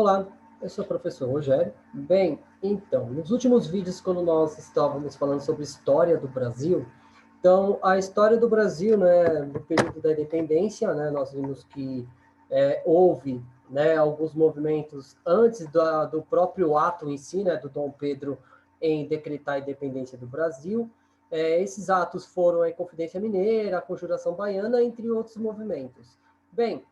Olá, eu sou o professor Rogério. Bem, então, nos últimos vídeos, quando nós estávamos falando sobre história do Brasil, então, a história do Brasil, né, no período da independência, né, nós vimos que houve, né, alguns movimentos antes do próprio ato em si, né, do Dom Pedro em decretar a independência do Brasil. Esses atos foram a Inconfidência Mineira, a Conjuração Baiana, entre outros movimentos. Bem,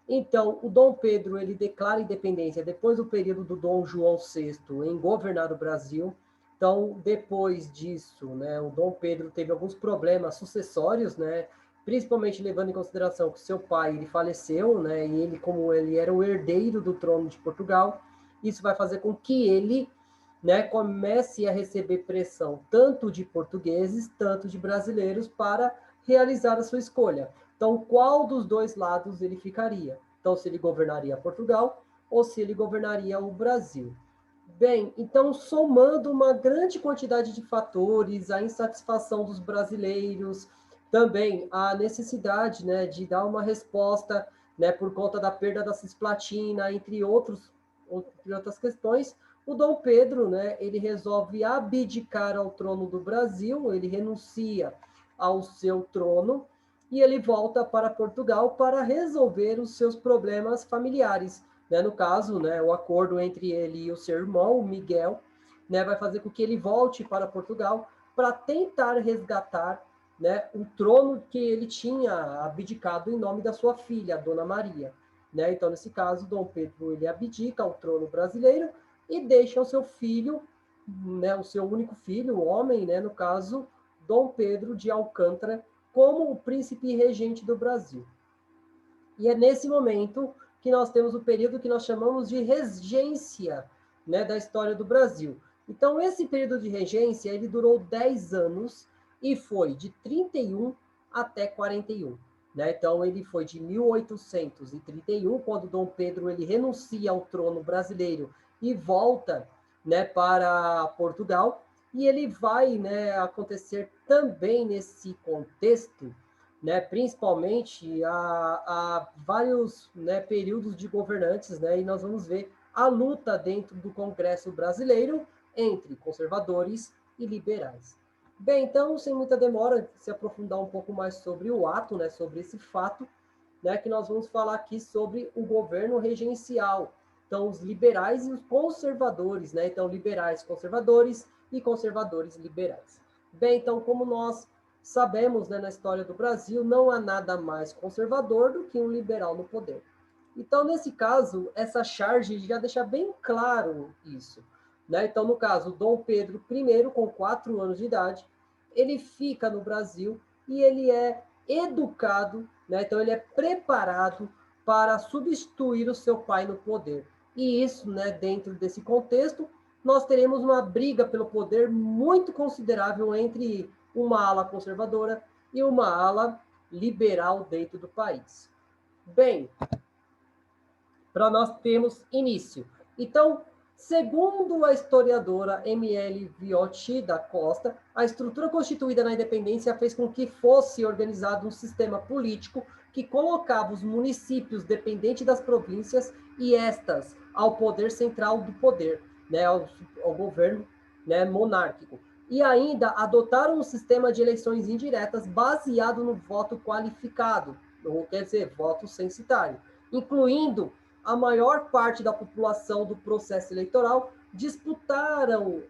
então, o Dom Pedro ele declara independência depois do período do Dom João VI em governar o Brasil. Então, depois disso, né, o Dom Pedro teve alguns problemas sucessórios, né, principalmente levando em consideração que seu pai ele faleceu, né, e ele, como ele era o herdeiro do trono de Portugal, isso vai fazer com que ele, né, comece a receber pressão tanto de portugueses, tanto de brasileiros para realizar a sua escolha. Então, qual dos dois lados ele ficaria? Então, se ele governaria Portugal ou se ele governaria o Brasil. Bem, então, somando uma grande quantidade de fatores, a insatisfação dos brasileiros, também a necessidade, né, de dar uma resposta, né, por conta da perda da Cisplatina, entre outras questões, o Dom Pedro, né, ele resolve abdicar ao trono do Brasil, ele renuncia ao seu trono e ele volta para Portugal para resolver os seus problemas familiares. Né? No caso, né, o acordo entre ele e o seu irmão, o Miguel, né, vai fazer com que ele volte para Portugal para tentar resgatar, né, o trono que ele tinha abdicado em nome da sua filha, a Dona Maria. Né? Então, nesse caso, Dom Pedro ele abdica ao trono brasileiro e deixa o seu filho, né, o seu único filho, o homem, né, no caso, Dom Pedro de Alcântara, como o príncipe regente do Brasil. E é nesse momento que nós temos o período que nós chamamos de regência, né, da história do Brasil. Então, esse período de regência, ele durou 10 anos e foi de 31 até 41. Né? Então, ele foi de 1831, quando Dom Pedro ele renuncia ao trono brasileiro e volta, né, para Portugal, e ele vai, né, acontecer também nesse contexto, né, principalmente a vários, né, períodos de governantes, né, e nós vamos ver a luta dentro do Congresso brasileiro entre conservadores e liberais. Bem, então, sem muita demora, se aprofundar um pouco mais sobre o ato, né, sobre esse fato, né, que nós vamos falar aqui sobre o governo regencial. Então, os liberais e os conservadores, né, então, liberais conservadores e conservadores liberais. Bem, então, como nós sabemos, né, na história do Brasil, não há nada mais conservador do que um liberal no poder. Então, nesse caso, essa charge já deixa bem claro isso. Né? Então, no caso, Dom Pedro I, com 4 anos de idade, ele fica no Brasil e ele é educado, né? Então ele é preparado para substituir o seu pai no poder. E isso, né, dentro desse contexto, nós teremos uma briga pelo poder muito considerável entre uma ala conservadora e uma ala liberal dentro do país. Bem, para nós termos início. Então, segundo a historiadora M.L. Viotti da Costa, a estrutura constituída na independência fez com que fosse organizado um sistema político que colocava os municípios dependentes das províncias e estas ao poder central do poder, né, ao governo, né, monárquico. E ainda adotaram um sistema de eleições indiretas baseado no voto qualificado, ou quer dizer, voto censitário, incluindo a maior parte da população do processo eleitoral disputaram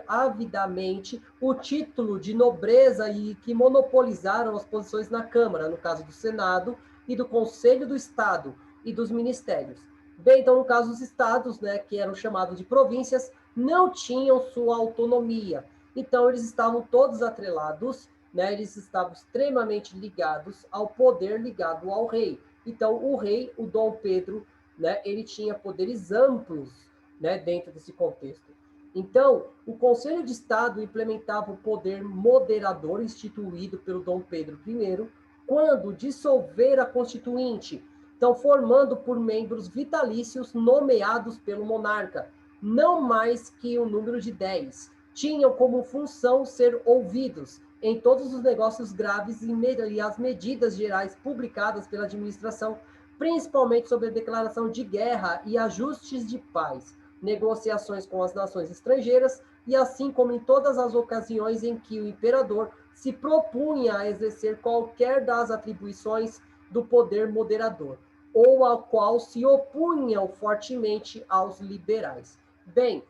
avidamente o título de nobreza e que monopolizaram as posições na Câmara, no caso do Senado e do Conselho do Estado e dos ministérios. Bem, então, no caso dos estados, né, que eram chamados de províncias, não tinham sua autonomia. Então, eles estavam todos atrelados, né, eles estavam extremamente ligados ao poder ligado ao rei. Então, o rei, o Dom Pedro, né, ele tinha poderes amplos, né, dentro desse contexto. Então, o Conselho de Estado implementava o poder moderador instituído pelo Dom Pedro I, quando dissolver a Constituinte, então formando por membros vitalícios nomeados pelo monarca, não mais que o número de 10. Tinham como função ser ouvidos em todos os negócios graves e as medidas gerais publicadas pela administração principalmente sobre a declaração de guerra e ajustes de paz, negociações com as nações estrangeiras, e assim como em todas as ocasiões em que o imperador se propunha a exercer qualquer das atribuições do poder moderador, ou ao qual se opunham fortemente aos liberais. Bem,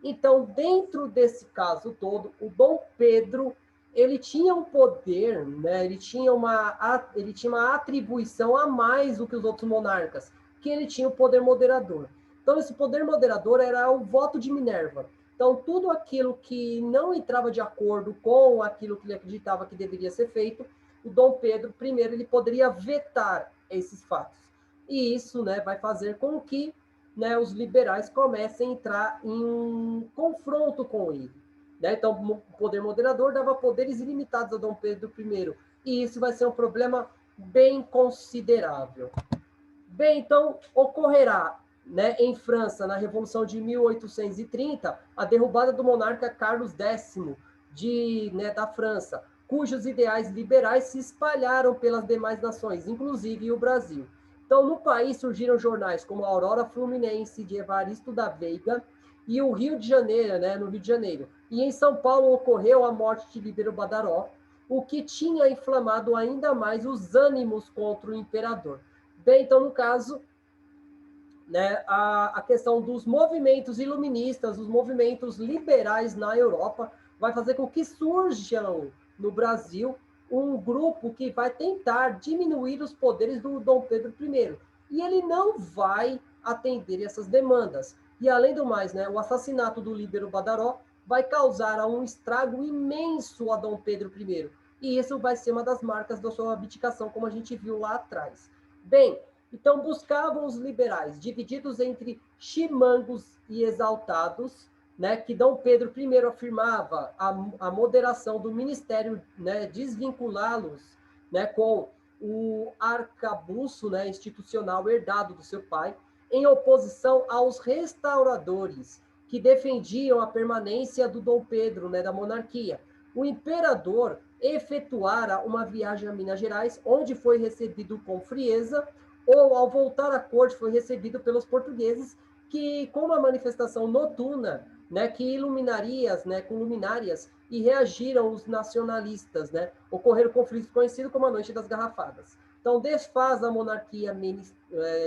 então, dentro desse caso todo, o Dom Pedro, ele tinha um poder, né? Ele tinha uma atribuição a mais do que os outros monarcas, que ele tinha o poder moderador. Então, esse poder moderador era o voto de Minerva. Então, tudo aquilo que não entrava de acordo com aquilo que ele acreditava que deveria ser feito, o Dom Pedro I ele poderia vetar esses fatos. E isso, né, vai fazer com que, né, os liberais comecem a entrar em um confronto com ele. Né? Então, o poder moderador dava poderes ilimitados a Dom Pedro I. E isso vai ser um problema bem considerável. Bem, então, ocorrerá, né, em França, na Revolução de 1830, a derrubada do monarca Carlos X da França, cujos ideais liberais se espalharam pelas demais nações, inclusive o Brasil. Então, no país surgiram jornais como a Aurora Fluminense, de Evaristo da Veiga, e o Rio de Janeiro, né, no Rio de Janeiro. E em São Paulo ocorreu a morte de Líbero Badaró, o que tinha inflamado ainda mais os ânimos contra o imperador. Bem, então, no caso, né, a questão dos movimentos iluministas, os movimentos liberais na Europa, vai fazer com que surjam no Brasil um grupo que vai tentar diminuir os poderes do Dom Pedro I. E ele não vai atender essas demandas. E, além do mais, né, o assassinato do Líbero Badaró vai causar um estrago imenso a Dom Pedro I. E isso vai ser uma das marcas da sua abdicação, como a gente viu lá atrás. Bem, então buscavam os liberais, divididos entre chimangos e exaltados, né, que Dom Pedro I afirmava a moderação do ministério, né, desvinculá-los, né, com o arcabouço, né, institucional herdado do seu pai, em oposição aos restauradores, que defendiam a permanência do Dom Pedro, né, da monarquia. O imperador efetuara uma viagem a Minas Gerais, onde foi recebido com frieza, ou ao voltar à corte foi recebido pelos portugueses, que com uma manifestação noturna, né, que iluminarias, né, com luminárias, e reagiram os nacionalistas, né, ocorreram conflitos conhecidos como a Noite das Garrafadas. Então, desfaz a monarquia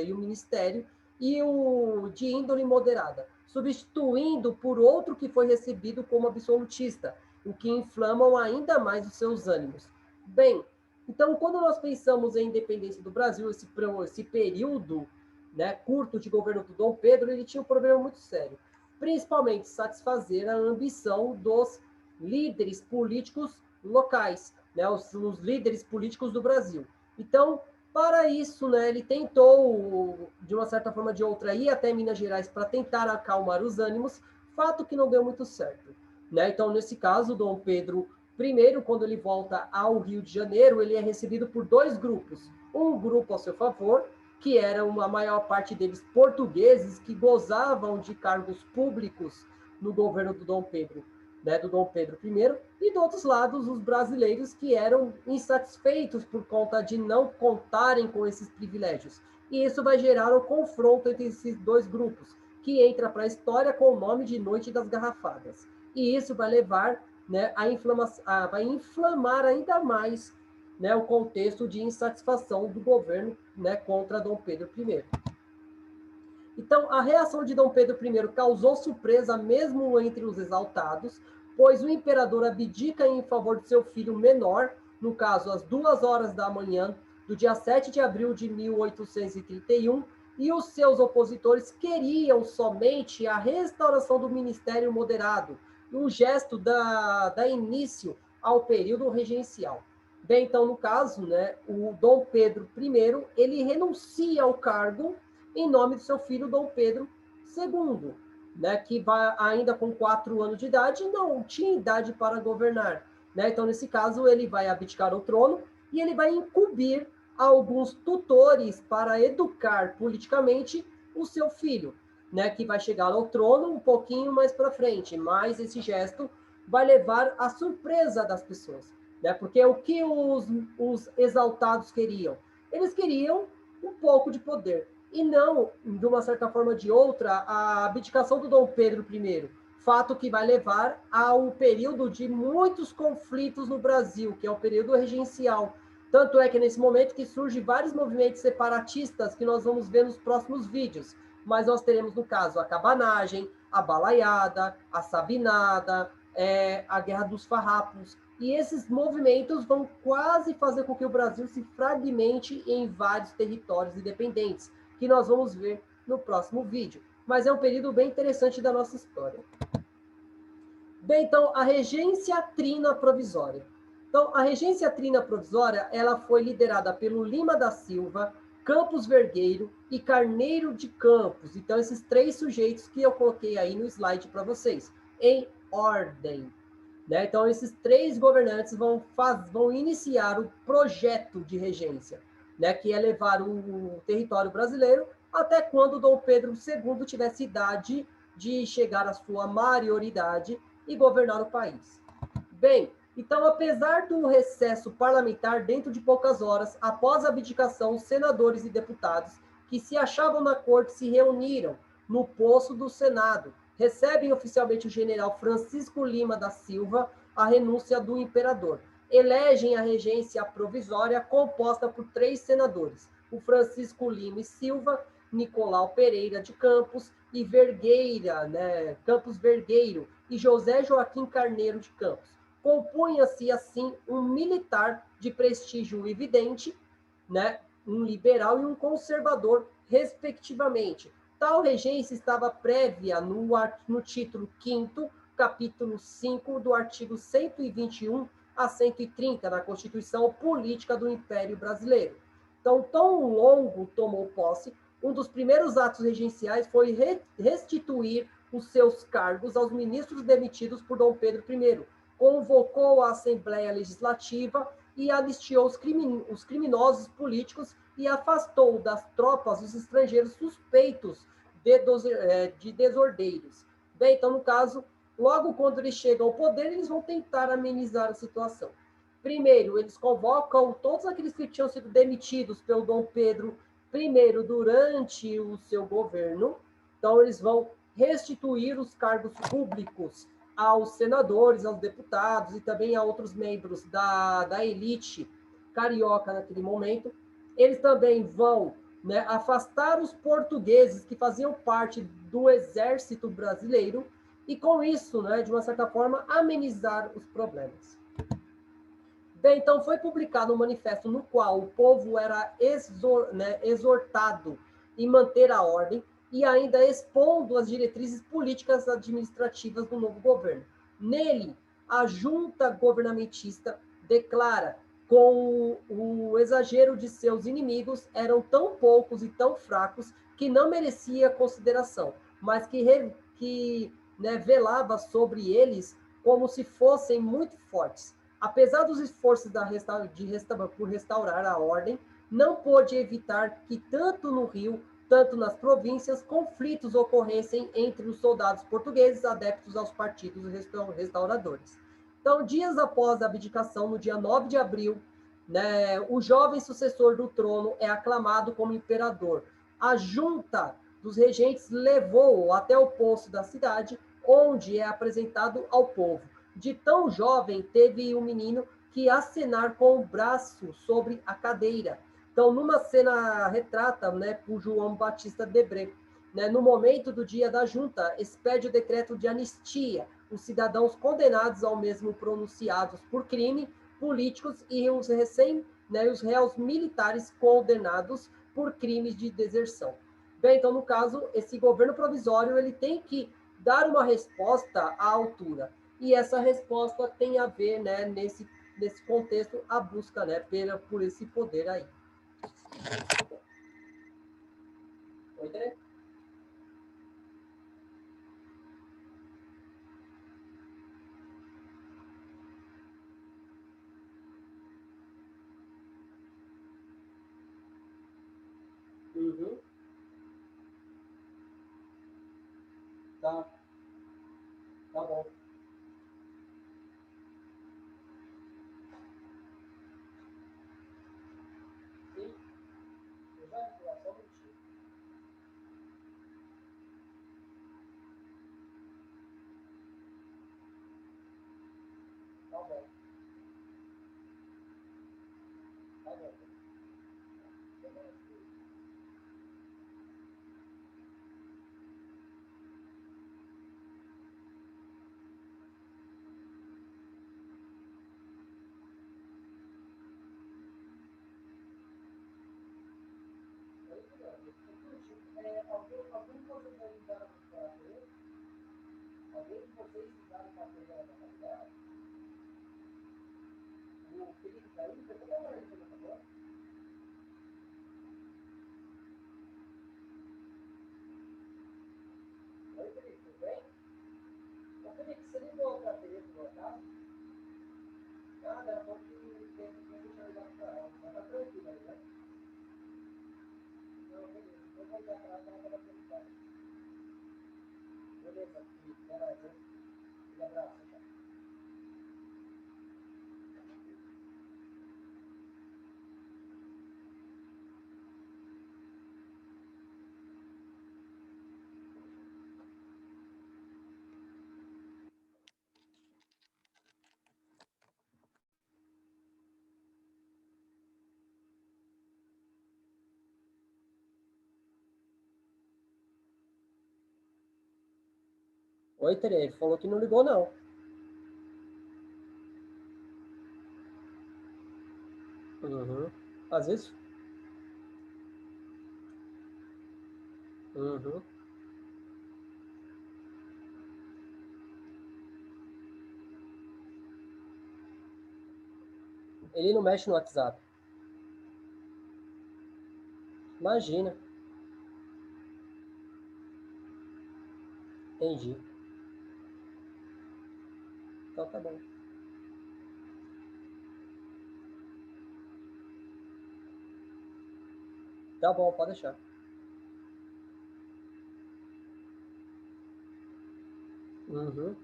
e o ministério, e o de índole moderada, substituindo por outro que foi recebido como absolutista, o que inflamam ainda mais os seus ânimos. Bem, então, quando nós pensamos em independência do Brasil, esse período, né, curto de governo do Dom Pedro, ele tinha um problema muito sério, principalmente satisfazer a ambição dos líderes políticos locais, né, os líderes políticos do Brasil. Então, para isso, né, ele tentou, de uma certa forma ou de outra, ir até Minas Gerais para tentar acalmar os ânimos, fato que não deu muito certo. Né? Então, nesse caso, Dom Pedro I, quando ele volta ao Rio de Janeiro, ele é recebido por dois grupos. Um grupo a seu favor, que era a maior parte deles portugueses, que gozavam de cargos públicos no governo do Dom Pedro, né, do Dom Pedro I, e do outro lado, os brasileiros que eram insatisfeitos por conta de não contarem com esses privilégios. E isso vai gerar um confronto entre esses dois grupos, que entra para a história com o nome de Noite das Garrafadas. E isso vai levar, né, vai inflamar ainda mais, né, o contexto de insatisfação do governo, né, contra Dom Pedro I. Então, a reação de Dom Pedro I causou surpresa mesmo entre os exaltados, pois o imperador abdica em favor de seu filho menor, no caso, às 2 horas da manhã do dia 7 de abril de 1831, e os seus opositores queriam somente a restauração do ministério moderado, um gesto da início ao período regencial. Bem, então, no caso, né, o Dom Pedro I, ele renuncia ao cargo em nome do seu filho Dom Pedro II, né, que vai ainda com 4 anos de idade, não tinha idade para governar. Né? Então, nesse caso, ele vai abdicar o trono e ele vai incumbir alguns tutores para educar politicamente o seu filho, né, que vai chegar ao trono um pouquinho mais para frente, mas esse gesto vai levar à surpresa das pessoas, né, porque o que os exaltados queriam? Eles queriam um pouco de poder. E não, de uma certa forma ou de outra, a abdicação do Dom Pedro I, fato que vai levar ao período de muitos conflitos no Brasil, que é o período regencial. Tanto é que é nesse momento que surgem vários movimentos separatistas que nós vamos ver nos próximos vídeos. Mas nós teremos, no caso, a cabanagem, a balaiada, a sabinada, a Guerra dos Farrapos. E esses movimentos vão quase fazer com que o Brasil se fragmente em vários territórios independentes, que nós vamos ver no próximo vídeo. Mas é um período bem interessante da nossa história. Bem, então, a regência trina provisória. Então, a regência trina provisória, ela foi liderada pelo Lima da Silva, Campos Vergueiro e Carneiro de Campos. Então, esses três sujeitos que eu coloquei aí no slide para vocês, em ordem. Né? Então, esses três governantes vão iniciar o projeto de regência, né? Que é levar o território brasileiro até quando Dom Pedro II tivesse idade de chegar à sua maioridade e governar o país. Bem, então, apesar do recesso parlamentar, dentro de poucas horas, após a abdicação, os senadores e deputados que se achavam na corte se reuniram no poço do Senado, recebem oficialmente o general Francisco Lima da Silva a renúncia do imperador. Elegem a regência provisória composta por 3 senadores, o Francisco Lima e Silva, Nicolau Pereira de Campos e Vergueira, né, Campos Vergueiro, e José Joaquim Carneiro de Campos. Compunha-se, assim, um militar de prestígio evidente, né, um liberal e um conservador, respectivamente. Tal regência estava prévia no título 5º, capítulo 5 do artigo 121 a 130 da Constituição Política do Império Brasileiro. Então, tão longo tomou posse, um dos primeiros atos regenciais foi restituir os seus cargos aos ministros demitidos por Dom Pedro I, convocou a Assembleia Legislativa e anistiou os criminosos políticos e afastou das tropas os estrangeiros suspeitos de desordeiros. Bem, então, no caso, logo quando eles chegam ao poder, eles vão tentar amenizar a situação. Primeiro, eles convocam todos aqueles que tinham sido demitidos pelo Dom Pedro I durante o seu governo. Então, eles vão restituir os cargos públicos aos senadores, aos deputados e também a outros membros da elite carioca naquele momento. Eles também vão, né, afastar os portugueses que faziam parte do exército brasileiro e, com isso, né, de uma certa forma, amenizar os problemas. Bem, então foi publicado um manifesto no qual o povo era exortado em manter a ordem e ainda expondo as diretrizes políticas administrativas do novo governo. Nele, a junta governamentista declara com o exagero de seus inimigos eram tão poucos e tão fracos que não merecia consideração, mas que velava sobre eles como se fossem muito fortes. Apesar dos esforços por restaurar a ordem, não pôde evitar que, tanto no Rio, tanto nas províncias, conflitos ocorressem entre os soldados portugueses adeptos aos partidos restauradores. Então, dias após a abdicação, no dia 9 de abril, né, o jovem sucessor do trono é aclamado como imperador. A junta dos regentes levou-o até o poço da cidade, onde é apresentado ao povo. De tão jovem, teve um menino que acenar com o braço sobre a cadeira. Então, numa cena retrata, né, por João Batista Debré, né, no momento do dia da junta, expede o decreto de anistia, os cidadãos condenados ao mesmo pronunciados por crime políticos e os os réus militares condenados por crimes de deserção. Bem, então, no caso, esse governo provisório ele tem que dar uma resposta à altura. E essa resposta tem a ver, né, nesse contexto, a busca, né, por esse poder aí. Oi, Dre? Uhum. Tá, tá bom. Sim, já. bom. Tá bom. Alguém de vocês aí ligaram para a Alguém de vocês ligaram para a da faculdade? O Felipe caiu? Você está trabalhando no computador? Oi, Felipe, tudo bem? Ô, Felipe, você ligou para a Tereza do Otávio? Ah, ela falou que tem que deixar ligado para ela. Mas tá tranquilo aí, né? Não, beleza. Então vou ligar para ela para ela dar. Beleza, Felipe, até mais, né? Um abraço, tchau. Oi, Tere, ele falou que não ligou, não. Uhum. Às vezes. Uhum. Ele não mexe no WhatsApp. Imagina. Entendi. Então tá bom. Tá bom, pode deixar. Uhum.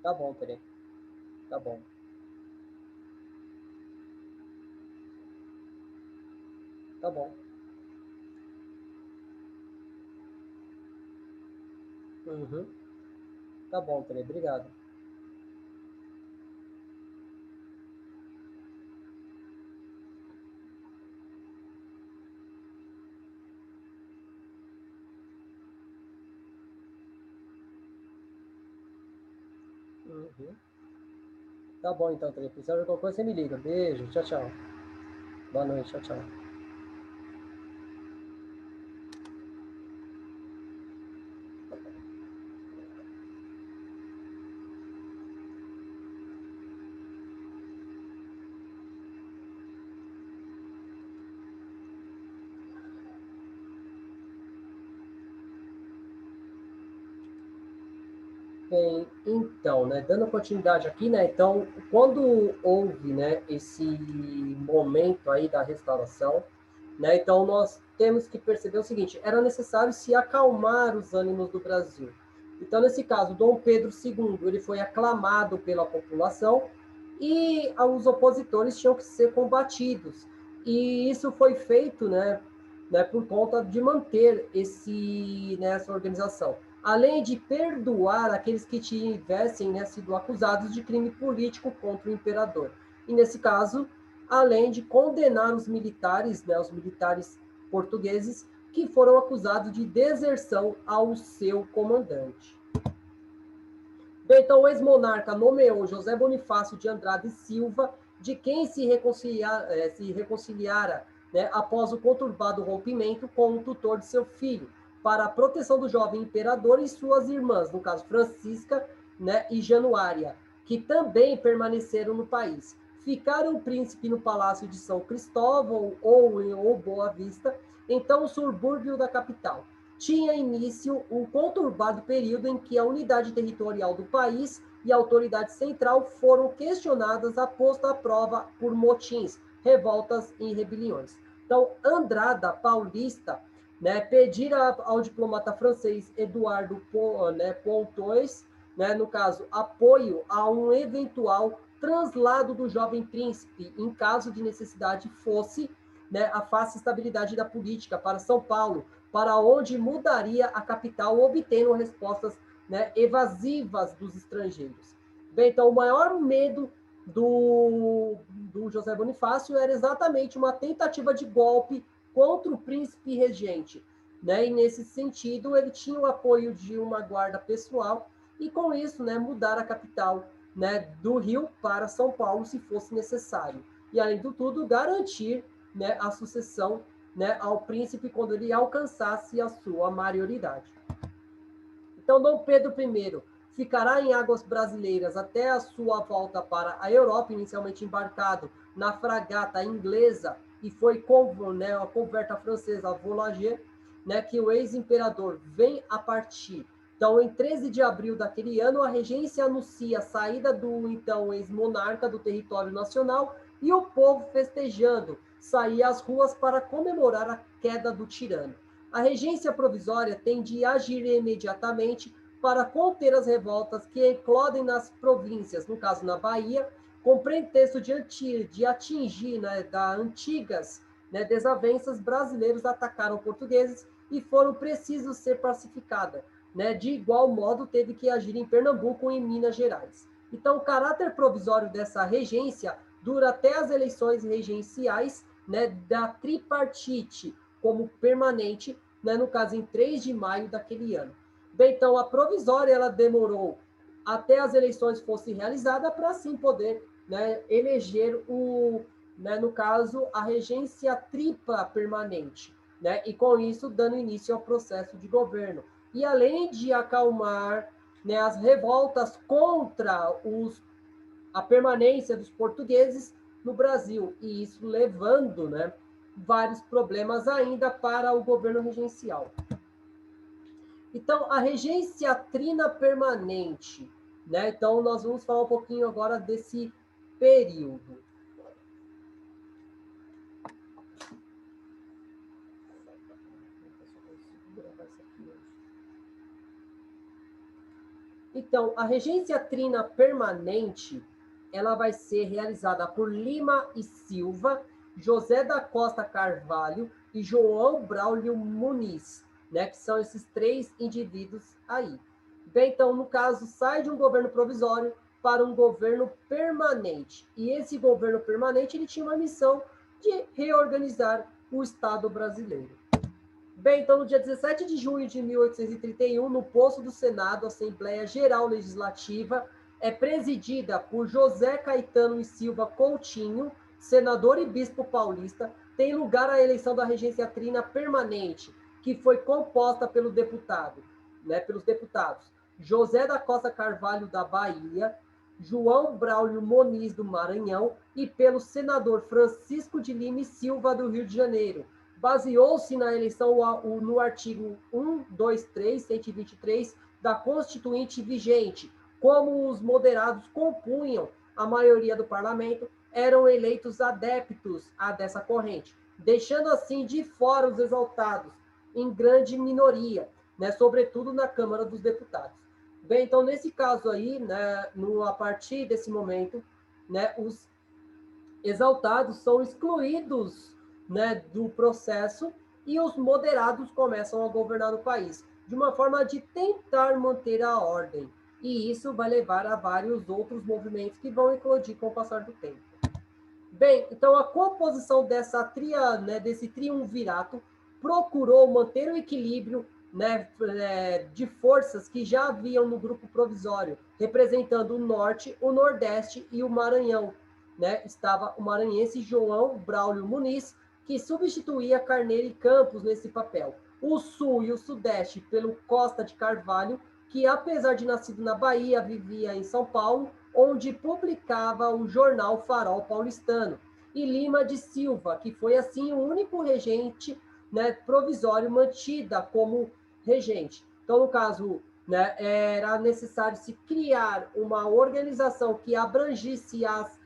Tá bom, Tere. Tá bom. Tá bom. Uhum. Tá bom, Tere. Obrigado. Uhum. Tá bom, então, Tere. Precisar de qualquer coisa, você me liga. Beijo. Tchau, tchau. Boa noite. Tchau, tchau. Bem, então, né, dando continuidade aqui, né, então, quando houve, né, esse momento aí da restauração, né, então nós temos que perceber o seguinte, era necessário se acalmar os ânimos do Brasil. Então, nesse caso, Dom Pedro II, ele foi aclamado pela população e os opositores tinham que ser combatidos. E isso foi feito, né, por conta de manter essa organização, além de perdoar aqueles que tivessem, né, sido acusados de crime político contra o imperador. E, nesse caso, além de condenar os militares, né, os militares portugueses, que foram acusados de deserção ao seu comandante. Bem, então, o ex-monarca nomeou José Bonifácio de Andrade Silva, de quem se reconciliara, né, após o conturbado rompimento com o tutor de seu filho, para a proteção do jovem imperador e suas irmãs, no caso Francisca, né, e Januária, que também permaneceram no país. Ficaram o príncipe no Palácio de São Cristóvão ou em Boa Vista, então o subúrbio da capital. Tinha início um conturbado período em que a unidade territorial do país e a autoridade central foram questionadas a posto à prova por motins, revoltas e rebeliões. Então, Andrada Paulista, né, pedira ao diplomata francês Eduardo, né, Pontois, né, no caso, apoio a um eventual translado do jovem príncipe, em caso de necessidade fosse, né, a face estabilidade da política para São Paulo, para onde mudaria a capital, obtendo respostas né, evasivas dos estrangeiros. Bem, então, o maior medo do José Bonifácio era exatamente uma tentativa de golpe contra o príncipe regente, né? E nesse sentido, ele tinha o apoio de uma guarda pessoal e com isso, né, mudar a capital, né, do Rio para São Paulo, se fosse necessário. E além do tudo, garantir, né, a sucessão, né, ao príncipe quando ele alcançasse a sua maioridade. Então, Dom Pedro I ficará em águas brasileiras até a sua volta para a Europa, inicialmente embarcado na fragata inglesa, e foi com, né, a coberta francesa Voyager, né, que o ex-imperador vem a partir. Então, em 13 de abril daquele ano, a regência anuncia a saída do então ex-monarca do território nacional e o povo festejando, saía às ruas para comemorar a queda do tirano. A regência provisória tem de agir imediatamente para conter as revoltas que eclodem nas províncias, no caso na Bahia, com pretexto de atingir, né, das antigas, né, desavenças, brasileiros atacaram portugueses e foram precisos ser pacificada. Né? De igual modo, teve que agir em Pernambuco e em Minas Gerais. Então, o caráter provisório dessa regência dura até as eleições regenciais, né, da tripartite como permanente, né, no caso, em 3 de maio daquele ano. Bem, então, a provisória ela demorou até as eleições fossem realizadas para, assim, poder, né, eleger né, no caso, a regência tripla permanente, né, e com isso dando início ao processo de governo. E além de acalmar, né, as revoltas contra a permanência dos portugueses no Brasil, e isso levando, né, vários problemas ainda para o governo regencial. Então, a regência trina permanente, né? Então, nós vamos falar um pouquinho agora desse período. Então, a regência trina permanente, ela vai ser realizada por Lima e Silva, José da Costa Carvalho e João Braulio Muniz, né, que são esses 3 indivíduos aí. Bem, então, no caso, sai de um governo provisório para um governo permanente. E esse governo permanente, ele tinha uma missão de reorganizar o Estado brasileiro. Bem, então, no dia 17 de junho de 1831, no posto do Senado, a Assembleia Geral Legislativa é presidida por José Caetano e Silva Coutinho, senador e bispo paulista. Tem lugar a eleição da regência trina permanente, que foi composta pelo deputado, né, pelos deputados José da Costa Carvalho, da Bahia, João Braulio Moniz, do Maranhão, e pelo senador Francisco de Lima e Silva, do Rio de Janeiro. Baseou-se na eleição no artigo 123, 123 da Constituinte vigente. Como os moderados compunham a maioria do parlamento, eram eleitos adeptos a dessa corrente, deixando assim de fora os exaltados, em grande minoria, né, sobretudo na Câmara dos Deputados. Bem, então, nesse caso aí, né, a partir desse momento, né, os exaltados são excluídos, né, do processo e os moderados começam a governar o país, de uma forma de tentar manter a ordem. E isso vai levar a vários outros movimentos que vão eclodir com o passar do tempo. Bem, então a composição desse triunvirato procurou manter o equilíbrio, né, de forças que já haviam no grupo provisório, representando o Norte, o Nordeste e o Maranhão. Né? Estava o maranhense João Braulio Muniz, que substituía Carneiro e Campos nesse papel. O Sul e o Sudeste pelo Costa de Carvalho, que apesar de nascido na Bahia, vivia em São Paulo, onde publicava o jornal Farol Paulistano, e Lima de Silva, que foi assim o único regente, né, provisório mantida como regente. Então, no caso, né, era necessário se criar uma organização que abrangisse as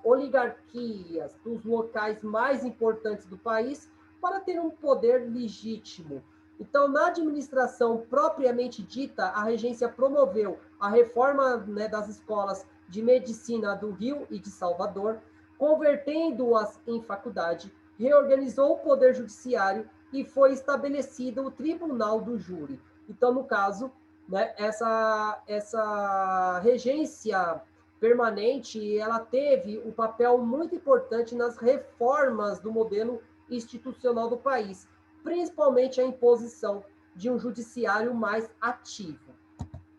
oligarquias dos locais mais importantes do país para ter um poder legítimo. Então, na administração propriamente dita, a regência promoveu a reforma, né, das escolas de medicina do Rio e de Salvador, convertendo-as em faculdade, reorganizou o poder judiciário e foi estabelecido o Tribunal do Júri. Então, no caso, né, essa regência permanente, ela teve um papel muito importante nas reformas do modelo institucional do país, principalmente a imposição de um judiciário mais ativo.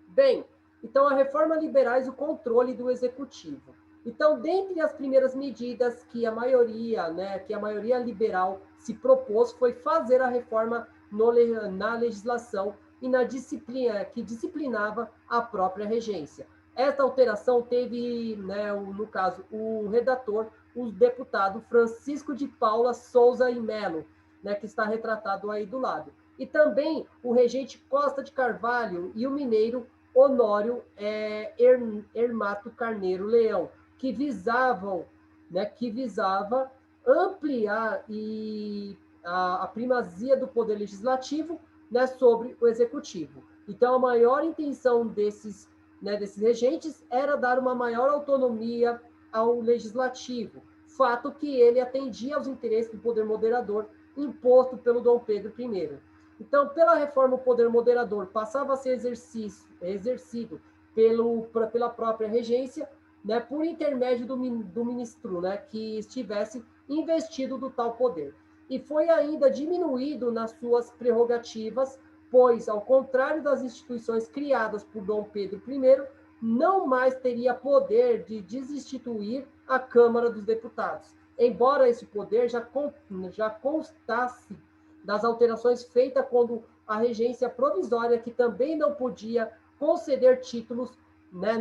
Bem, então a reforma liberais o controle do executivo. Então, dentre as primeiras medidas que a maioria liberal se propôs foi fazer a reforma na legislação e na disciplina que disciplinava a própria regência. Esta alteração teve, né, no caso, o redator, o deputado Francisco de Paula Souza e Melo, né, que está retratado aí do lado. E também o regente Costa de Carvalho e o mineiro Honório Hermato Carneiro Leão, que visava ampliar a primazia do poder legislativo, né, sobre o executivo. Então, a maior intenção desses regentes era dar uma maior autonomia ao legislativo, fato que ele atendia aos interesses do poder moderador imposto pelo Dom Pedro I. Então, pela reforma, o poder moderador passava a ser exercido pela própria regência, né, por intermédio do ministro, né, que estivesse investido do tal poder. E foi ainda diminuído nas suas prerrogativas, pois, ao contrário das instituições criadas por Dom Pedro I, não mais teria poder de desinstituir a Câmara dos Deputados, embora esse poder já constasse das alterações feitas quando a regência provisória, que também não podia conceder títulos, né,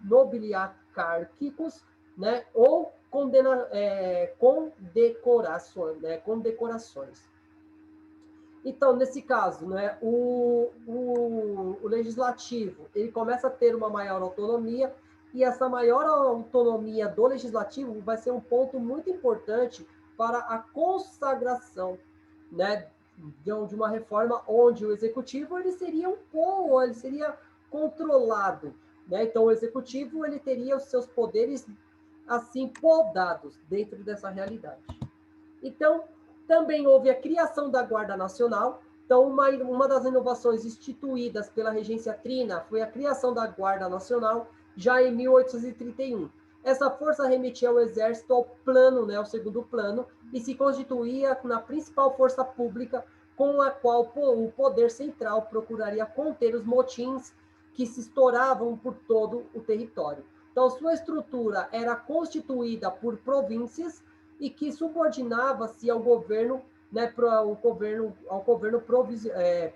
nobiliacárquicos, né, ou condecorações. Então, nesse caso, né, o legislativo ele começa a ter uma maior autonomia, e essa maior autonomia do legislativo vai ser um ponto muito importante para a consagração, né, de uma reforma onde o executivo ele seria controlado, né? Então o executivo ele teria os seus poderes assim podados dentro dessa realidade. Então também houve a criação da Guarda Nacional. Então uma das inovações instituídas pela regência trina foi a criação da Guarda Nacional já em 1831. Essa força remetia ao exército ao plano, né, ao segundo plano, e se constituía na principal força pública com a qual o poder central procuraria conter os motins que se estouravam por todo o território. Então, sua estrutura era constituída por províncias e que subordinava-se ao governo, né, ao governo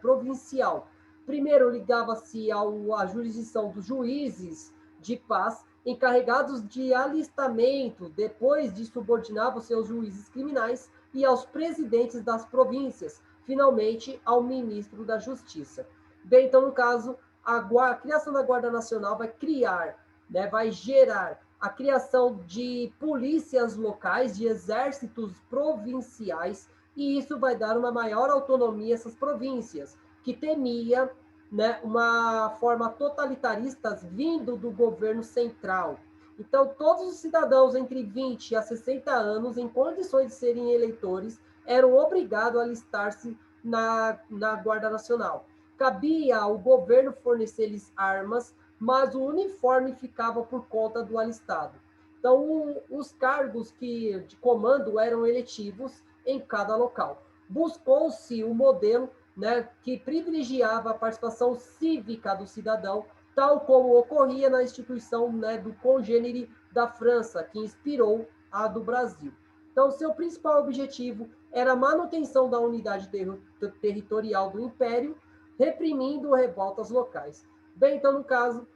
provincial. Primeiro, ligava-se à jurisdição dos juízes de paz, encarregados de alistamento, depois de subordinavam seus juízes criminais e aos presidentes das províncias, finalmente ao ministro da Justiça. Bem, então, no caso, a criação da Guarda Nacional vai criar, né, vai gerar a criação de polícias locais, de exércitos provinciais, e isso vai dar uma maior autonomia a essas províncias, que temia, né, uma forma totalitarista vindo do governo central. Então, todos os cidadãos entre 20 a 60 anos, em condições de serem eleitores, eram obrigados a alistar-se na Guarda Nacional. Cabia ao governo fornecer-lhes armas, mas o uniforme ficava por conta do alistado. Então, os cargos de comando eram eletivos em cada local. Buscou-se o modelo, né, que privilegiava a participação cívica do cidadão, tal como ocorria na instituição, né, do congênere da França, que inspirou a do Brasil. Então, seu principal objetivo era a manutenção da unidade territorial do Império, reprimindo revoltas locais. Bem, então, no caso,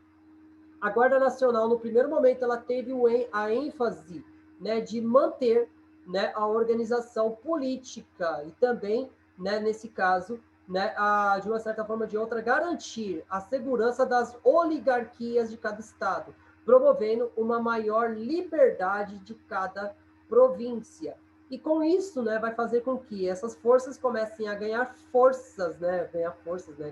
a Guarda Nacional, no primeiro momento, ela teve a ênfase, né, de manter, né, a organização política e também, né, nesse caso, né, de uma certa forma ou de outra, garantir a segurança das oligarquias de cada estado, promovendo uma maior liberdade de cada província. E com isso, né, vai fazer com que essas forças comecem a ganhar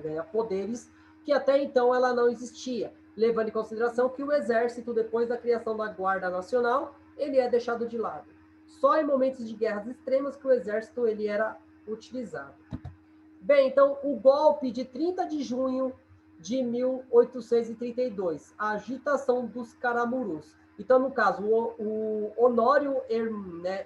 ganhar poderes que até então ela não existia, levando em consideração que o exército, depois da criação da Guarda Nacional, ele é deixado de lado. Só em momentos de guerras extremas que o exército ele era utilizado. Bem, então, o golpe de 30 de junho de 1832, a agitação dos Caramurus. Então, no caso, o Honório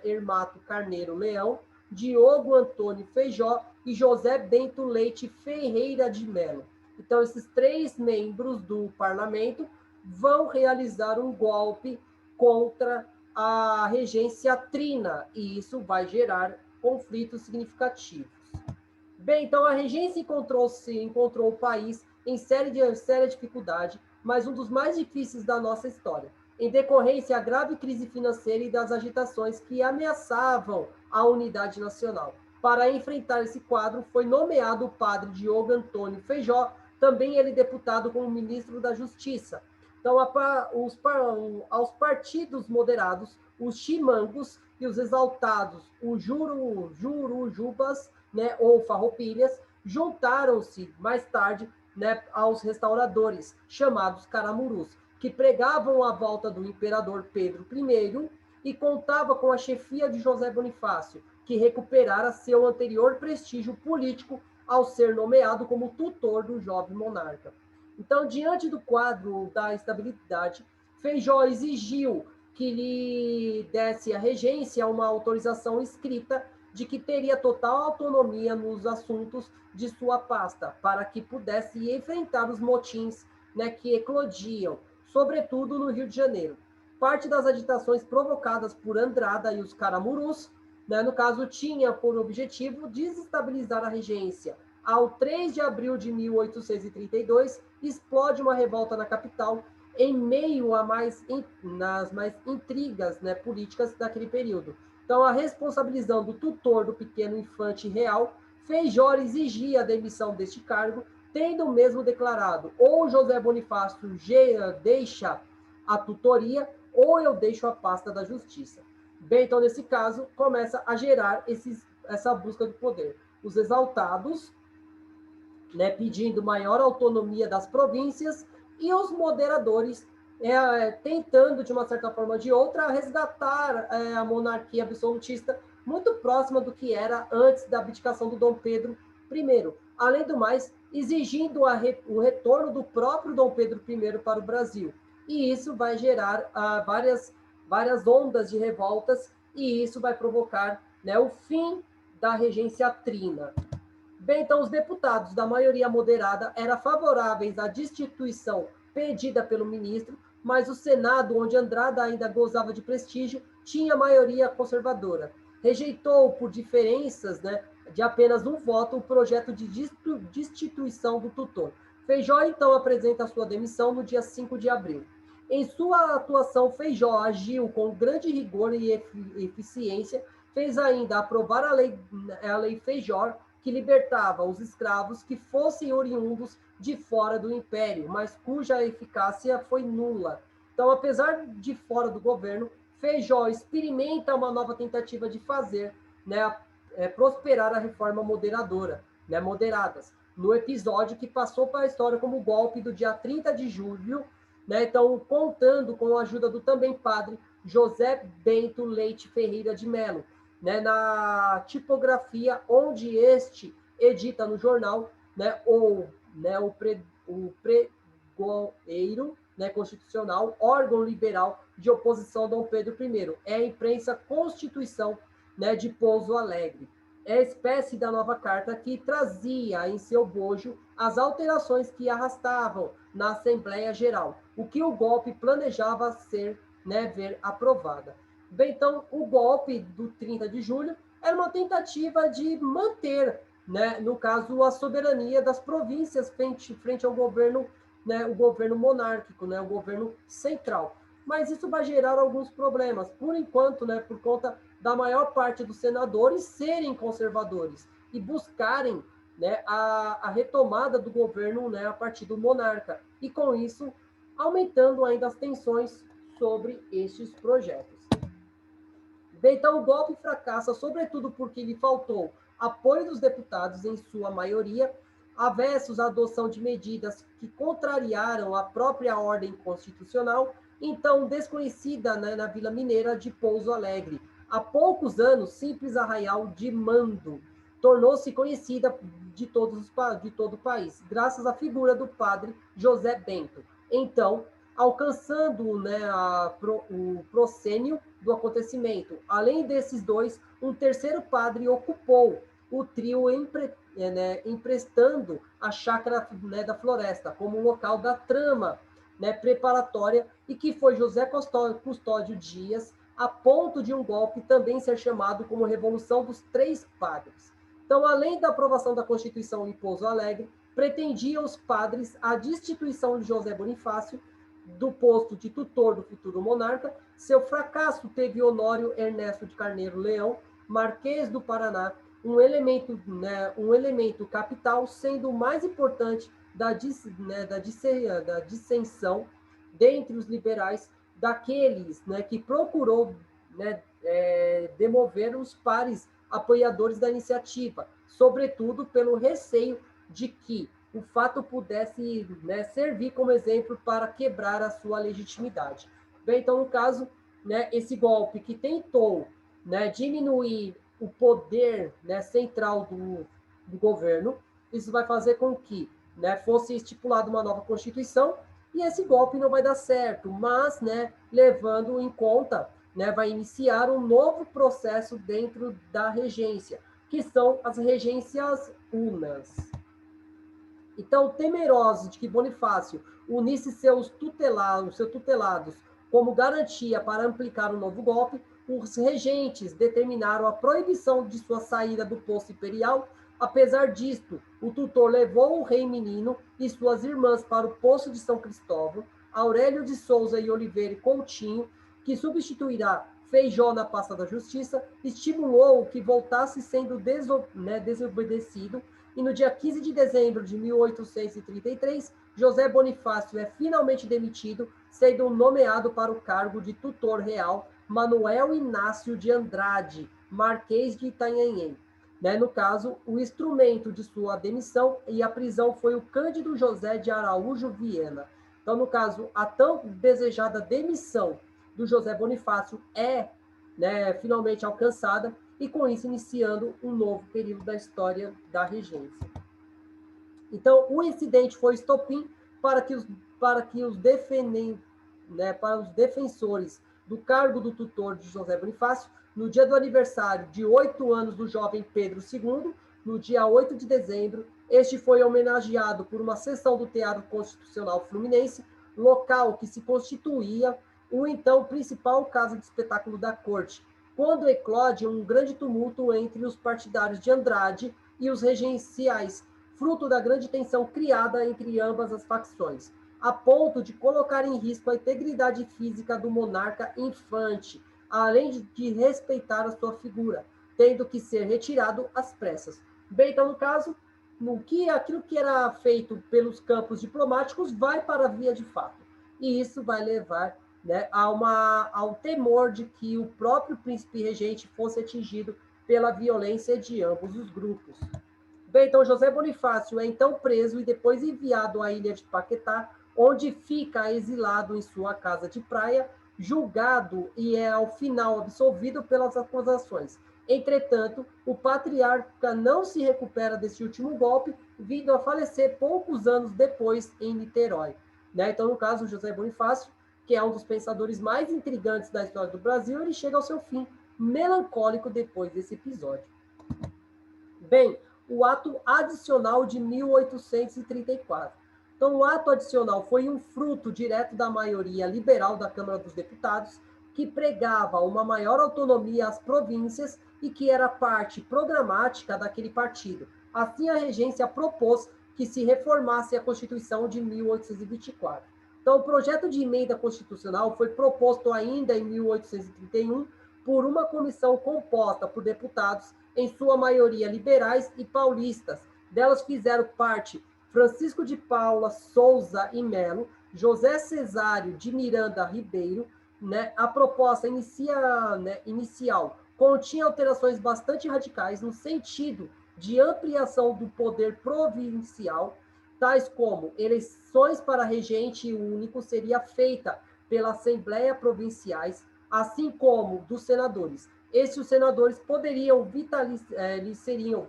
Hermato Carneiro Leão, Diogo Antônio Feijó e José Bento Leite Ferreira de Melo. Então, esses 3 membros do parlamento vão realizar um golpe contra a regência trina, e isso vai gerar conflitos significativos. Bem, então a regência encontrou o país em séria dificuldade, mas um dos mais difíceis da nossa história, em decorrência da grave crise financeira e das agitações que ameaçavam a unidade nacional. Para enfrentar esse quadro, foi nomeado o padre Diogo Antônio Feijó, também ele deputado como ministro da Justiça. Então, aos partidos moderados, os chimangos e os exaltados, os jurujubas, né, ou farroupilhas, juntaram-se mais tarde, né, aos restauradores, chamados caramurus, que pregavam a volta do imperador Pedro I e contava com a chefia de José Bonifácio, que recuperara seu anterior prestígio político ao ser nomeado como tutor do jovem monarca. Então, diante do quadro da estabilidade, Feijó exigiu que lhe desse a regência uma autorização escrita de que teria total autonomia nos assuntos de sua pasta, para que pudesse enfrentar os motins, né, que eclodiam, sobretudo no Rio de Janeiro. Parte das agitações provocadas por Andrada e os Caramurus, né, no caso, tinha por objetivo desestabilizar a regência. Ao 3 de abril de 1832, explode uma revolta na capital, em meio nas mais intrigas, né, políticas daquele período. Então, a responsabilizando o tutor do pequeno infante real, Feijó exigia a demissão deste cargo, tendo mesmo declarado: ou José Bonifácio deixa a tutoria, ou eu deixo a pasta da justiça. Bem, então, nesse caso, começa a gerar essa busca do poder. Os exaltados, né, pedindo maior autonomia das províncias, e os moderadores tentando, de uma certa forma ou de outra, resgatar a monarquia absolutista muito próxima do que era antes da abdicação do Dom Pedro I. Além do mais, exigindo o retorno do próprio Dom Pedro I para o Brasil. E isso vai gerar várias ondas de revoltas, e isso vai provocar, né, o fim da regência trina. Bem, então, os deputados da maioria moderada eram favoráveis à destituição pedida pelo ministro, mas o Senado, onde Andrada ainda gozava de prestígio, tinha maioria conservadora. Rejeitou, por diferenças, né, de apenas um voto, o projeto de destituição do tutor. Feijó, então, apresenta sua demissão no dia 5 de abril. Em sua atuação, Feijó agiu com grande rigor e eficiência, fez ainda aprovar a lei Feijó, que libertava os escravos que fossem oriundos de fora do império, mas cuja eficácia foi nula. Então, apesar de fora do governo, Feijó experimenta uma nova tentativa de fazer, né, prosperar a reforma moderadora, né, moderadas, no episódio que passou para a história como o golpe do dia 30 de julho, né, então, contando com a ajuda do também padre José Bento Leite Ferreira de Melo, né, na tipografia onde este edita no jornal, né, o pregoeiro, né, constitucional, órgão liberal de oposição a Dom Pedro I. É a imprensa Constituição, né, de Pouso Alegre. É a espécie da nova carta que trazia em seu bojo as alterações que arrastavam na Assembleia Geral, o que o golpe planejava ver aprovada. Bem, então, o golpe do 30 de julho era uma tentativa de manter, né, no caso, a soberania das províncias frente ao governo, né, o governo monárquico, né, o governo central. Mas isso vai gerar alguns problemas, por enquanto, né, por conta da maior parte dos senadores serem conservadores e buscarem, né, a retomada do governo, né, a partir do monarca, e com isso aumentando ainda as tensões sobre estes projetos. Bem, então, o golpe fracassa, sobretudo porque lhe faltou apoio dos deputados, em sua maioria, avessos à adoção de medidas que contrariaram a própria ordem constitucional, então desconhecida, né, na Vila Mineira de Pouso Alegre. Há poucos anos, simples arraial de mando. tornou-se conhecida de todo o país, graças à figura do padre José Bento. Então, alcançando, né, o proscênio do acontecimento. Além desses dois, um terceiro padre ocupou o trio emprestando a chácara, né, da floresta como local da trama, né, preparatória, e que foi José Custódio Dias, a ponto de um golpe também ser chamado como Revolução dos Três Padres. Então, além da aprovação da Constituição em Pouso Alegre, pretendiam os padres a destituição de José Bonifácio do posto de tutor do futuro monarca. Seu fracasso teve Honório Ernesto de Carneiro Leão, Marquês do Paraná, um elemento capital, sendo o mais importante da dissensão dentre os liberais, daqueles, né, que procurou, né, demover os pares apoiadores da iniciativa, sobretudo pelo receio de que o fato pudesse, né, servir como exemplo para quebrar a sua legitimidade. Bem, então, no caso, né, esse golpe que tentou, né, diminuir o poder, né, central do governo, isso vai fazer com que, né, fosse estipulada uma nova Constituição, e esse golpe não vai dar certo, mas, né, levando em conta, né, vai iniciar um novo processo dentro da regência, que são as regências unas. Então, temerosos de que Bonifácio unisse seus tutelados como garantia para aplicar um novo golpe, os regentes determinaram a proibição de sua saída do posto imperial. Apesar disto, o tutor levou o rei menino e suas irmãs para o posto de São Cristóvão. Aurélio de Souza e Oliveira Coutinho, que substituirá Feijó na pasta da Justiça, estimulou que voltasse sendo desobedecido, e no dia 15 de dezembro de 1833, José Bonifácio é finalmente demitido, sendo nomeado para o cargo de tutor real Manuel Inácio de Andrade, Marquês de Itanhaém. Né? No caso, o instrumento de sua demissão e a prisão foi o Cândido José de Araújo Viana. Então, no caso, a tão desejada demissão do José Bonifácio é, né, finalmente alcançada, e com isso iniciando um novo período da história da regência. Então, o incidente foi estopim para que os defensores do cargo do tutor de José Bonifácio, no dia do aniversário de 8 anos do jovem Pedro II, no dia 8 de dezembro, este foi homenageado por uma sessão do Teatro Constitucional Fluminense, local que se constituía o então principal casa de espetáculo da corte, quando eclode um grande tumulto entre os partidários de Andrade e os regenciais, fruto da grande tensão criada entre ambas as facções, a ponto de colocar em risco a integridade física do monarca infante, além de respeitar a sua figura, tendo que ser retirado às pressas. Bem, então, no caso, aquilo que era feito pelos campos diplomáticos vai para a via de fato. E isso vai levar, né, ao temor de que o próprio príncipe regente fosse atingido pela violência de ambos os grupos. Bem, então José Bonifácio é então preso e depois enviado à ilha de Paquetá, onde fica exilado em sua casa de praia, julgado e é ao final absolvido pelas acusações. Entretanto, o patriarca não se recupera desse último golpe, vindo a falecer poucos anos depois em Niterói. Né? Então, no caso, José Bonifácio, que é um dos pensadores mais intrigantes da história do Brasil, ele chega ao seu fim melancólico depois desse episódio. Bem, o ato adicional de 1834. Então, o ato adicional foi um fruto direto da maioria liberal da Câmara dos Deputados, que pregava uma maior autonomia às províncias e que era parte programática daquele partido. Assim, a regência propôs que se reformasse a Constituição de 1824. Então, o projeto de emenda constitucional foi proposto ainda em 1831 por uma comissão composta por deputados, em sua maioria liberais e paulistas. Delas fizeram parte Francisco de Paula Souza e Melo, José Cesário de Miranda Ribeiro. Né? A proposta inicial continha alterações bastante radicais no sentido de ampliação do poder provincial, tais como eleições para regente único seria feita pela Assembleia Provinciais, assim como dos senadores. Esses senadores poderiam seriam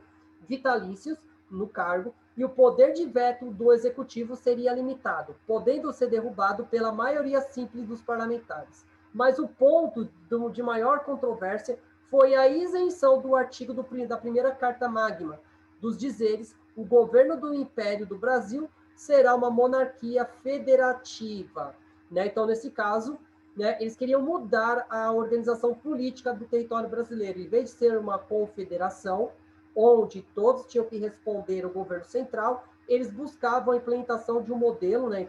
vitalícios no cargo, e o poder de veto do executivo seria limitado, podendo ser derrubado pela maioria simples dos parlamentares. Mas o ponto de maior controvérsia foi a isenção do artigo da primeira Carta Magna, dos dizeres: o governo do Império do Brasil será uma monarquia federativa. Né? Então, nesse caso, né, eles queriam mudar a organização política do território brasileiro. Em vez de ser uma confederação, onde todos tinham que responder ao governo central, eles buscavam a implementação de um modelo, né,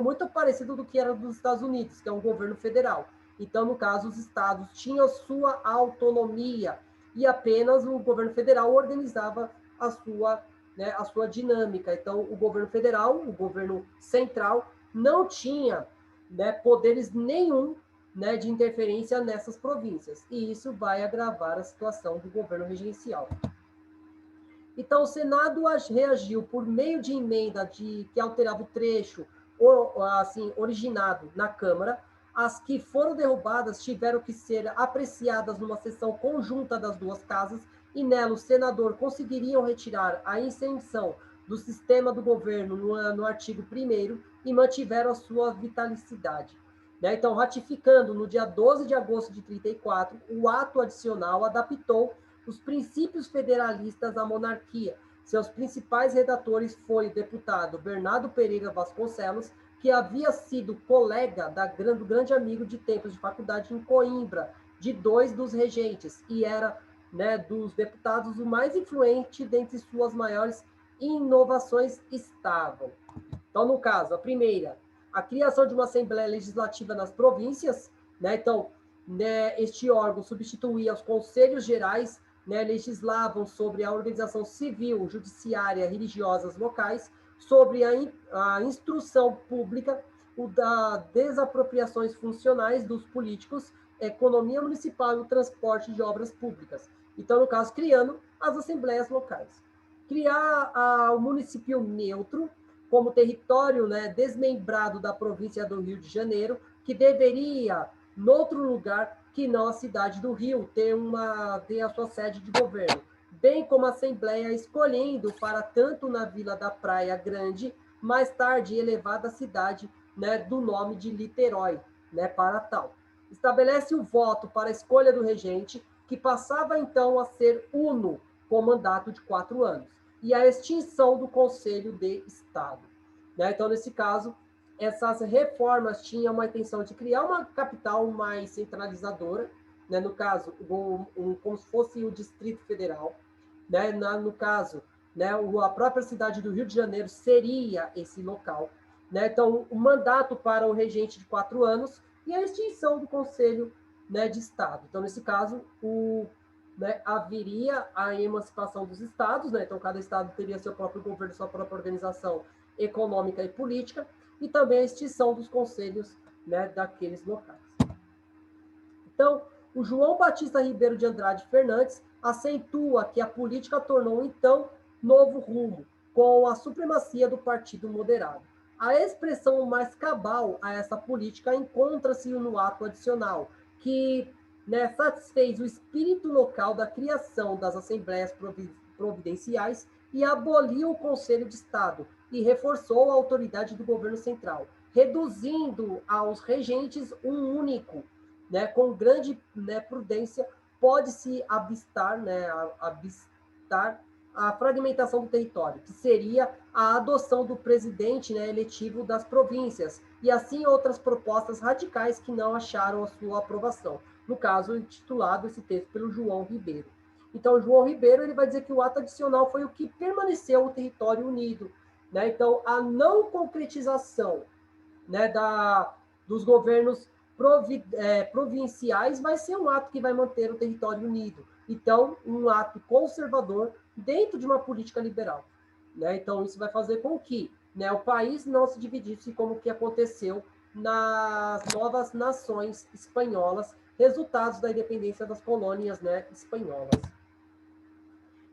muito parecido do que era dos Estados Unidos, que é um governo federal. Então, no caso, os estados tinham sua autonomia e apenas o governo federal organizava a sua dinâmica. Então, o governo federal, o governo central, não tinha, né, poderes nenhum, né, de interferência nessas províncias. E isso vai agravar a situação do governo regencial. Então, o Senado reagiu por meio de emenda que alterava o trecho assim, originado na Câmara. As que foram derrubadas tiveram que ser apreciadas numa sessão conjunta das duas casas, e nela o senador conseguiriam retirar a isenção do sistema do governo no artigo 1º e mantiveram a sua vitalicidade. Né? Então, ratificando no dia 12 de agosto de 1934, o ato adicional adaptou os princípios federalistas à monarquia. Seus principais redatores foi o deputado Bernardo Pereira Vasconcelos, que havia sido colega do grande amigo de tempos de faculdade em Coimbra, de 2 dos regentes, e era, né, dos deputados o mais influente dentre suas maiores inovações estavam. Então, no caso, a primeira, a criação de uma Assembleia Legislativa nas províncias, né? Então, né, este órgão substituía os conselhos gerais, né, legislavam sobre a organização civil, judiciária, religiosas locais, sobre a instrução pública, o da desapropriações funcionais dos políticos, economia municipal e o transporte de obras públicas. Então, no caso, criando as assembleias locais. Criar o município neutro como território, né, desmembrado da província do Rio de Janeiro, que deveria, noutro lugar que não a cidade do Rio, ter a sua sede de governo, bem como a Assembleia escolhendo para tanto na Vila da Praia Grande, mais tarde elevada à cidade, né, do nome de Niterói, né, para tal. Estabelece o voto para a escolha do regente, que passava então a ser uno, com mandato de 4 anos, e a extinção do Conselho de Estado. Né? Então, nesse caso, essas reformas tinham uma intenção de criar uma capital mais centralizadora, né? No caso, como se fosse o Distrito Federal. Né? No caso, né, a própria cidade do Rio de Janeiro seria esse local. Né? Então, o mandato para o regente de 4 anos e a extinção do Conselho, né, de Estado. Então, nesse caso, né, haveria a emancipação dos estados, né? Então, cada estado teria seu próprio governo, sua própria organização econômica e política, e também a extinção dos conselhos, né, daqueles locais. Então, o João Batista Ribeiro de Andrade Fernandes acentua que a política tornou, então, novo rumo, com a supremacia do Partido Moderado. A expressão mais cabal a essa política encontra-se no ato adicional, que, né, satisfez o espírito local da criação das assembleias providenciais e aboliu o Conselho de Estado e reforçou a autoridade do governo central, reduzindo aos regentes um único, né, com grande, né, prudência, pode-se abstar a fragmentação do território, que seria a adoção do presidente, né, eletivo das províncias, e assim outras propostas radicais que não acharam a sua aprovação. No caso, intitulado esse texto pelo João Ribeiro. Então, João Ribeiro ele vai dizer que o ato adicional foi o que permaneceu o território unido. Né? Então, a não concretização, né, dos governos provinciais vai ser um ato que vai manter o território unido. Então, um ato conservador dentro de uma política liberal. Né? Então, isso vai fazer com que, né, o país não se dividisse como que aconteceu nas novas nações espanholas, resultados da independência das colônias, né, espanholas.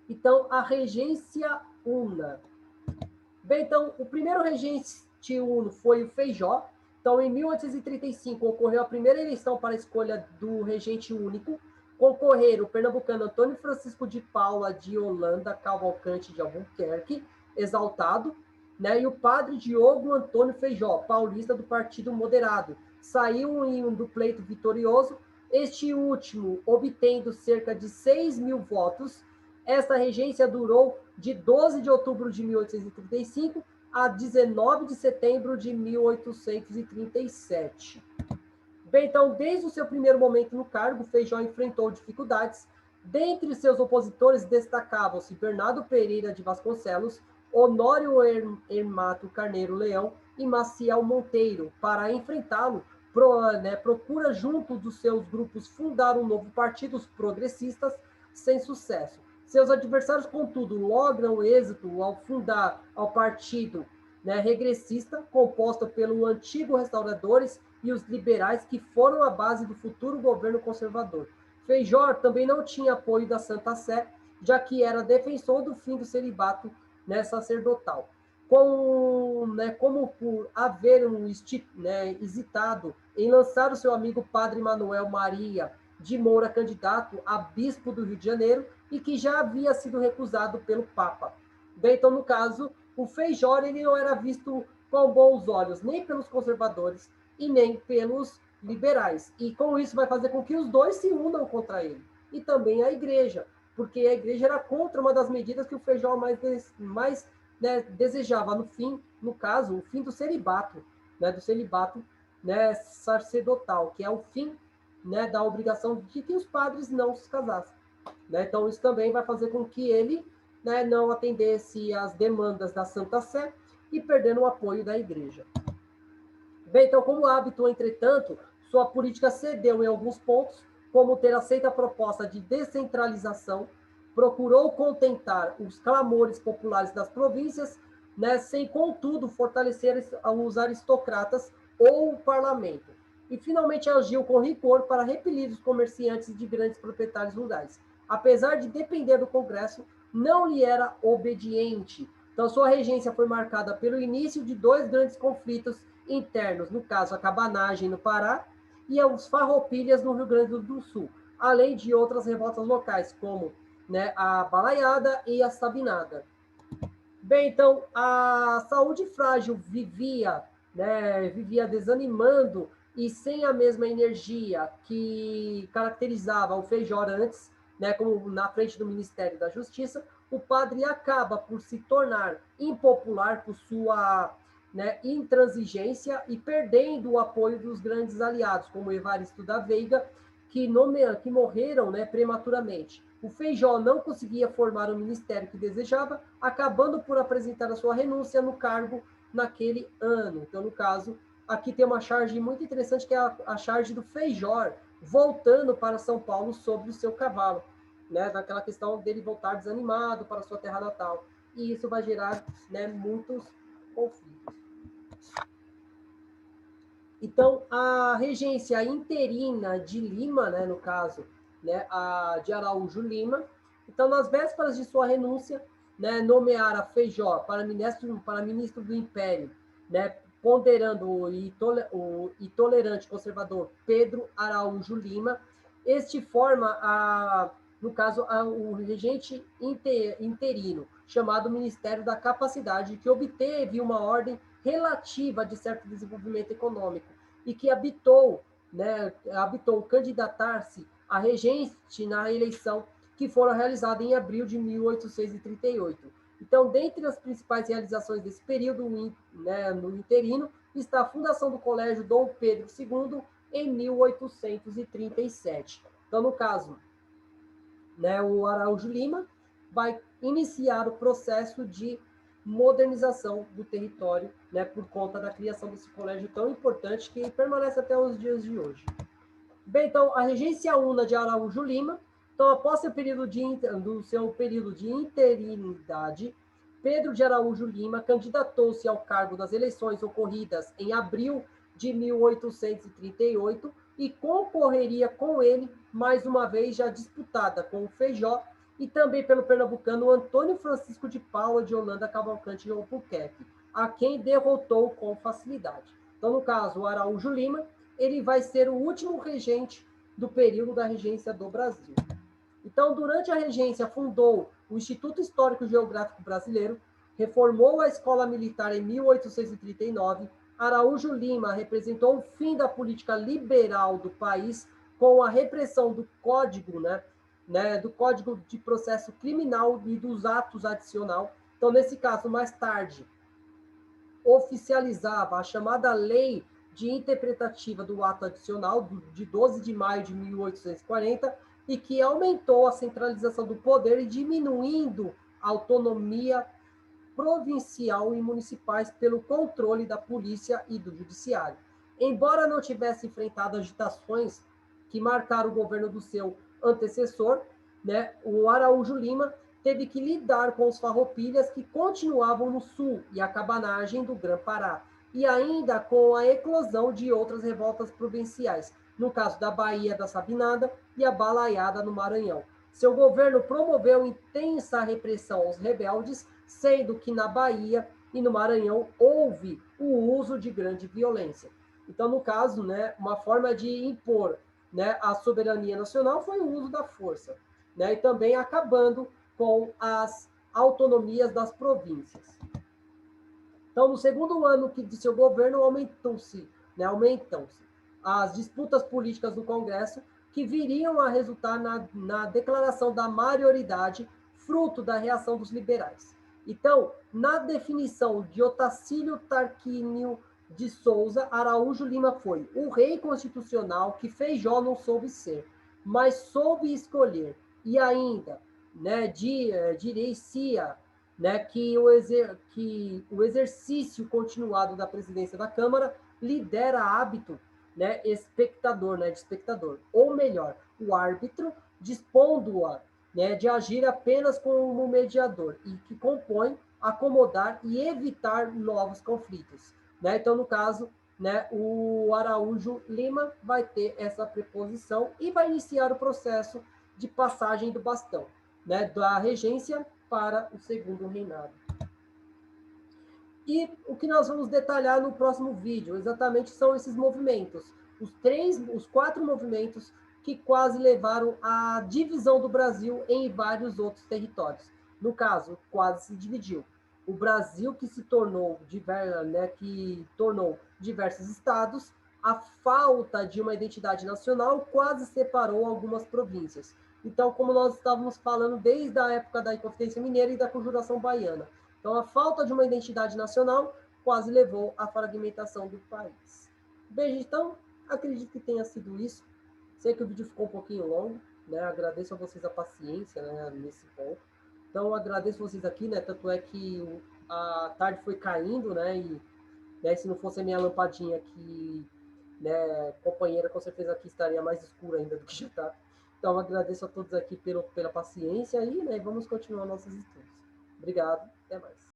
Então, a regência una. Bem, então, o primeiro regente uno foi o Feijó. Então, em 1835, ocorreu a primeira eleição para a escolha do regente único. concorreram o pernambucano Antônio Francisco de Paula de Holanda Cavalcante de Albuquerque, exaltado, né, e o padre Diogo Antônio Feijó, paulista do Partido Moderado, saiu em um do pleito vitorioso, este último obtendo cerca de 6 mil votos. Esta regência durou de 12 de outubro de 1835 a 19 de setembro de 1837. Bem, então, desde o seu primeiro momento no cargo, Feijó enfrentou dificuldades. Dentre seus opositores destacavam-se Bernardo Pereira de Vasconcelos, Honório Hermato Carneiro Leão e Maciel Monteiro. Para enfrentá-lo, procura junto dos seus grupos fundar um novo partido, os progressistas, sem sucesso. Seus adversários, contudo, logram êxito ao fundar ao partido, né, regressista, composto pelo antigo restauradores e os liberais, que foram a base do futuro governo conservador. Feijó também não tinha apoio da Santa Sé, já que era defensor do fim do celibato, né, sacerdotal. Como por haver hesitado em lançar o seu amigo Padre Manuel Maria de Moura candidato a bispo do Rio de Janeiro e que já havia sido recusado pelo Papa. Bem, então, no caso, o Feijó ele não era visto com bons olhos nem pelos conservadores e nem pelos liberais. E com isso vai fazer com que os dois se unam contra ele. E também a igreja, porque a igreja era contra uma das medidas que o Feijó mais né, desejava, no caso, o fim do celibato, né, sacerdotal, que é o fim, né, da obrigação de que os padres não se casassem. Né? Então, isso também vai fazer com que ele, né, não atendesse às demandas da Santa Sé e perdendo o apoio da igreja. Bem, então, como hábito, entretanto, sua política cedeu em alguns pontos, como ter aceito a proposta de descentralização, procurou contentar os clamores populares das províncias, né, sem, contudo, fortalecer os aristocratas ou o parlamento. E, finalmente, agiu com rigor para repelir os comerciantes de grandes proprietários rurais. Apesar de depender do Congresso, não lhe era obediente. Então, sua regência foi marcada pelo início de dois grandes conflitos internos, no caso, a cabanagem no Pará e os farroupilhas no Rio Grande do Sul, além de outras revoltas locais, como, né, a Balaiada e a Sabinada. Bem, então, a saúde frágil vivia desanimando e sem a mesma energia que caracterizava o Feijó antes, né, como na frente do Ministério da Justiça, o padre acaba por se tornar impopular por sua, né, intransigência e perdendo o apoio dos grandes aliados, como Evaristo da Veiga, que morreram, né, prematuramente. O Feijó não conseguia formar o ministério que desejava, acabando por apresentar a sua renúncia no cargo naquele ano. Então, no caso, aqui tem uma charge muito interessante, que é a charge do Feijó, voltando para São Paulo sobre o seu cavalo, né, daquela questão dele voltar desanimado para sua terra natal. E isso vai gerar, né, muitos conflitos. Então, a regência interina de Lima, né, no caso, né, a de Araújo Lima, então, nas vésperas de sua renúncia, né, nomeara Feijó para ministro do Império, né, ponderando o intolerante conservador Pedro Araújo Lima. Este forma, no caso, o regente interino, chamado Ministério da Capacidade, que obteve uma ordem relativa de certo desenvolvimento econômico e que habitou candidatar-se a regente na eleição que foram realizadas em abril de 1838. Então, dentre as principais realizações desse período, né, no interino, está a fundação do Colégio Dom Pedro II em 1837. Então, no caso, né, o Araújo Lima vai iniciar o processo de modernização do território, né, por conta da criação desse colégio tão importante que permanece até os dias de hoje. Bem, então, a regência una de Araújo Lima. Então, após do seu período de interinidade, Pedro de Araújo Lima candidatou-se ao cargo das eleições ocorridas em abril de 1838 e concorreria com ele, mais uma vez já disputada com o Feijó e também pelo pernambucano Antônio Francisco de Paula de Holanda Cavalcante de Albuquerque, a quem derrotou com facilidade. Então, no caso, o Araújo Lima, ele vai ser o último regente, do período da regência do Brasil. Então, durante a regência, fundou o Instituto Histórico Geográfico Brasileiro, reformou a Escola Militar em 1839. Araújo Lima representou o fim da política liberal do país com a repressão do Código, do Código de Processo Criminal e dos atos adicional. Então, nesse caso, mais tarde, oficializava a chamada Lei de Interpretativa do Ato Adicional, de 12 de maio de 1840, e que aumentou a centralização do poder e diminuindo a autonomia provincial e municipais pelo controle da polícia e do judiciário. Embora não tivesse enfrentado agitações que marcaram o governo do seu antecessor, o Araújo Lima teve que lidar com os farroupilhas que continuavam no sul e a cabanagem do Grã-Pará, e ainda com a eclosão de outras revoltas provinciais, no caso da Baía da Sabinada e a Balaiada no Maranhão. Seu governo promoveu intensa repressão aos rebeldes, sendo que na Bahia e no Maranhão houve o uso de grande violência. Então, no caso, uma forma de impor a soberania nacional foi o uso da força, e também acabando com as autonomias das províncias. Então, no segundo ano de seu governo, aumentam-se as disputas políticas no Congresso, que viriam a resultar na declaração da maioridade, fruto da reação dos liberais. Então, na definição de Otacílio Tarquínio de Souza, Araújo Lima foi o rei constitucional que Feijó não soube ser, mas soube escolher, e ainda diria-se que o exercício continuado da presidência da Câmara lidera hábito de espectador, ou melhor, o árbitro dispondo-a de agir apenas como mediador e que compõe acomodar e evitar novos conflitos. Então, no caso, o Araújo Lima vai ter essa preposição e vai iniciar o processo de passagem do bastão, da regência para o segundo reinado. E o que nós vamos detalhar no próximo vídeo, exatamente são esses movimentos, os 4 movimentos que quase levaram à divisão do Brasil em vários outros territórios. No caso, quase se dividiu. O Brasil que se tornou, diversos estados, a falta de uma identidade nacional quase separou algumas províncias. Então, como nós estávamos falando desde a época da Inconfidência Mineira e da Conjuração Baiana. Então, a falta de uma identidade nacional quase levou à fragmentação do país. Bem, então, acredito que tenha sido isso. Sei que o vídeo ficou um pouquinho longo, agradeço a vocês a paciência, nesse ponto. Então, agradeço vocês aqui, tanto é que a tarde foi caindo, e se não fosse a minha lampadinha aqui, companheira, com certeza aqui estaria mais escura ainda do que já está. Então, agradeço a todos aqui pela paciência e vamos continuar nossos estudos. Obrigado, até mais.